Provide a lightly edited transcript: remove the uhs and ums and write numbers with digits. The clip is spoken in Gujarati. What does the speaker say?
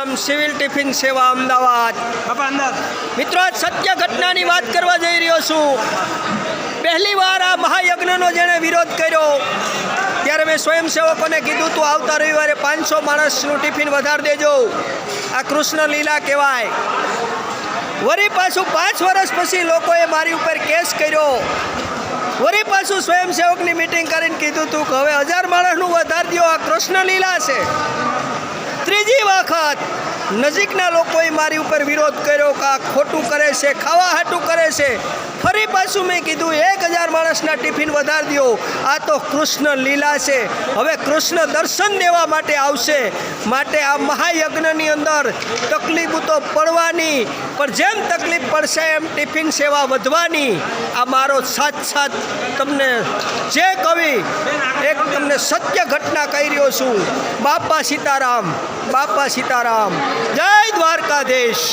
સીતારામ, સિવિલ ટિફિન સેવા અમદાવાદ. મિત્રો, આજ સત્ય ઘટનાની વાત કરવા જઈ રહ્યો છું. પહેલી વાર આ મહાયજ્ઞનો જેણે વિરોધ કર્યો ત્યારે મેં સ્વયંસેવકોને કીધું તું આવતા રવિવારે 500 માણસનું ટિફિન વધારી દેજો. આ કૃષ્ણ લીલા કહેવાય. વળી પાછું 5 વર્ષ પછી લોકોએ મારી ઉપર કેસ કર્યો. વળી પાછું સ્વયંસેવકની મિટિંગ કરીને કીધું તું કે હવે 1000 માણસનું વધારી દો, આ કૃષ્ણ લીલા છે. ત્રીજી વખત નજીકના લોકોએ મારી ઉપર વિરોધ કર્યો કે આ ખોટું કરે છે, ખાવા હાટું કરે છે. ફરી પાછું મેં કીધું 1000 માણસના ટિફિન વધારી દો, આ તો કૃષ્ણ લીલા છે. હવે કૃષ્ણ દર્શન દેવા માટે આવશે, માટે આ મહાયજ્ઞની અંદર તકલીફ તો પડવાની, પણ જેમ તકલીફ પડશે એમ ટિફિન સેવા વધવાની. આ મારો સાથ તમને જે કવિ એક તમને સત્ય ઘટના કહી રહ્યો છું. બાપા સીતારામ, બાપા સીતારામ. જય દ્વારકાધીશ.